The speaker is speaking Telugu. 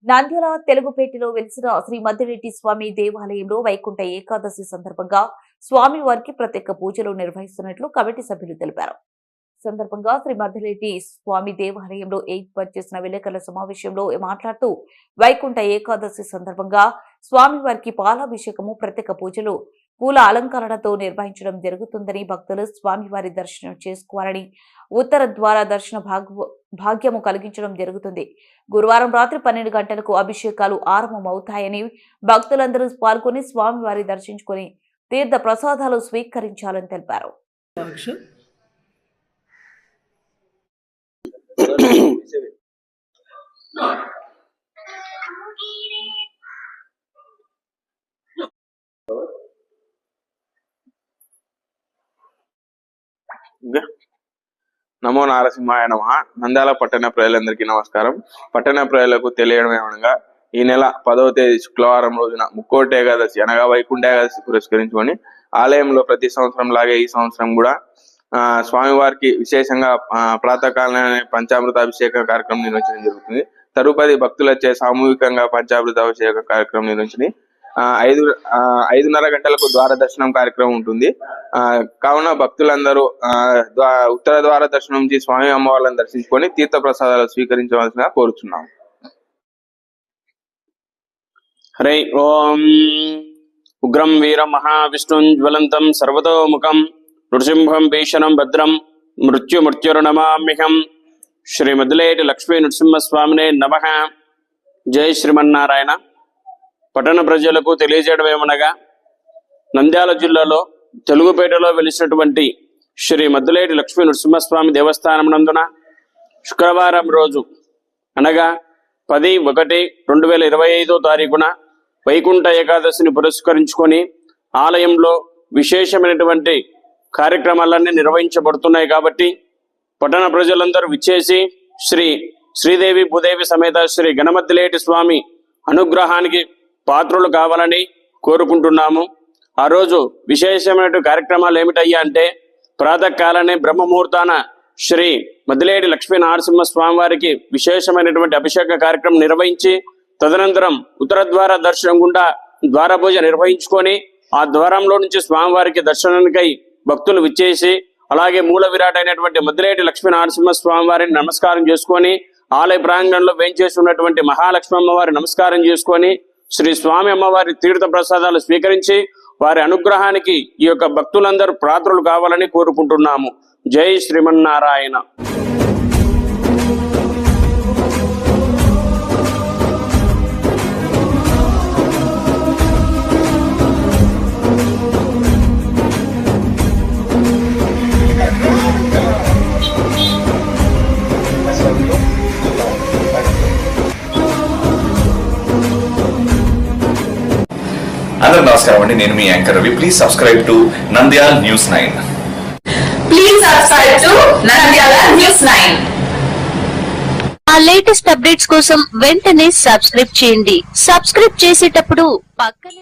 నంద్యాల తెలుగుపేటలో వెలిసిన శ్రీ మద్దిరెడ్డి స్వామి దేవాలయంలో వైకుంఠ ఏకాదశి సందర్భంగా స్వామివారికి ప్రత్యేక పూజలు నిర్వహిస్తున్నట్లు కమిటీ సభ్యులు తెలిపారు. సందర్భంగా శ్రీ మద్దిరెడ్డి స్వామి దేవాలయంలో ఏర్పాటు చేసిన విలేకరుల సమావేశంలో మాట్లాడుతూ వైకుంఠ ఏకాదశి సందర్భంగా స్వామివారికి పాలాభిషేకము, ప్రత్యేక పూజలు, పూల అలంకరణతో నిర్వహించడం జరుగుతుందని, భక్తులు స్వామివారి దర్శనం చేసుకోవాలని, ఉత్తర ద్వార దర్శన భాగ్యము కలిగించడం జరుగుతుంది. గురువారం రాత్రి 12 గంటలకు అభిషేకాలు ఆరంభమవుతాయని, భక్తులందరూ పాల్గొని స్వామివారి దర్శించుకుని తీర్థ ప్రసాదాలు స్వీకరించాలని తెలిపారు. నమో నారసింహాయ నమః. నంద్యాల పట్టణ ప్రజలందరికీ నమస్కారం. పట్టణ ప్రజలకు తెలియడం ఏమనగా, ఈ నెల 10వ తేదీ శుక్రవారం రోజున ముక్కోటి ఏకాదశి అనగా వైకుంఠ ఏకాదశి పురస్కరించుకొని ఆలయంలో ప్రతి సంవత్సరం లాగే ఈ సంవత్సరం కూడా స్వామివారికి విశేషంగా ప్రాతకాలనే పంచామృత అభిషేక కార్యక్రమం నిర్వహించడం జరుగుతుంది. తరుపతి భక్తులచే సామూహికంగా పంచామృత అభిషేక కార్యక్రమం నిర్వహించి 5:30 గంటలకు ద్వార దర్శనం కార్యక్రమం ఉంటుంది. కావున భక్తులందరూ ఉత్తర ద్వార దర్శనం నుంచి స్వామి అమ్మవార్లను దర్శించుకొని తీర్థ ప్రసాదాలు స్వీకరించవలసిన కోరుచున్నాం. హరి ఓం. ఉగ్రం వీరం మహావిష్ణుం జ్వలంతం సర్వతోముఖం నృసింహం భీషణం భద్రం మృత్యుర్నమామ్యహం. శ్రీ మద్దిలేటి లక్ష్మీ నృసింహస్వామినే నమః. జై శ్రీమన్నారాయణ. పట్టణ ప్రజలకు తెలియజేయడం ఏమనగా, నంద్యాల జిల్లాలో తెలుగుపేటలో వెలిసినటువంటి శ్రీ మద్దిలేటి లక్ష్మీ నృసింహస్వామి దేవస్థానం నందున శుక్రవారం రోజు అనగా 10/1/2025 తారీఖున వైకుంఠ ఏకాదశిని పురస్కరించుకొని ఆలయంలో విశేషమైనటువంటి కార్యక్రమాలన్నీ నిర్వహించబడుతున్నాయి. కాబట్టి పట్టణ ప్రజలందరూ విచ్చేసి శ్రీదేవి భూదేవి సమేత శ్రీ గణమద్దిలేటి స్వామి అనుగ్రహానికి పాత్రులు కావాలని కోరుకుంటున్నాము. ఆ రోజు విశేషమైన కార్యక్రమాలు ఏమిటయ్యా అంటే, ప్రాతకాలనే బ్రహ్మముహూర్తాన శ్రీ మద్దిలేటి లక్ష్మీ నరసింహ స్వామి వారికి విశేషమైనటువంటి అభిషేక కార్యక్రమం నిర్వహించి, తదనంతరం ఉత్తర ద్వార దర్శనం గుండా ద్వార పూజ నిర్వహించుకొని ఆ ద్వారంలో నుంచి స్వామివారికి దర్శనానికై భక్తులు విచ్చేసి, అలాగే మూల విరాట్ అయినటువంటి మద్దిలేటి లక్ష్మీ నరసింహ స్వామి వారిని నమస్కారం చేసుకొని, ఆలయ ప్రాంగణంలో వేంచేసి ఉన్నటువంటి మహాలక్ష్మి అమ్మవారి నమస్కారం చేసుకొని శ్రీ స్వామి అమ్మవారి తీర్థ ప్రసాదాలు స్వీకరించి వారి అనుగ్రహానికి ఈ యొక్క భక్తులందరూ పాత్రులు కావాలని కోరుకుంటున్నాము. జై శ్రీమన్నారాయణ. అందరూ నమస్కారం అండి. నేను మీ anchor Ravi. Please subscribe to Nandyal news 9. Please subscribe to Nandyal news 9. ఆ లేటెస్ట్ అప్డేట్స్ కోసం వెంటనే సబ్స్క్రైబ్ చేయండి. సబ్స్క్రైబ్ చేసేటప్పుడు పక్కనే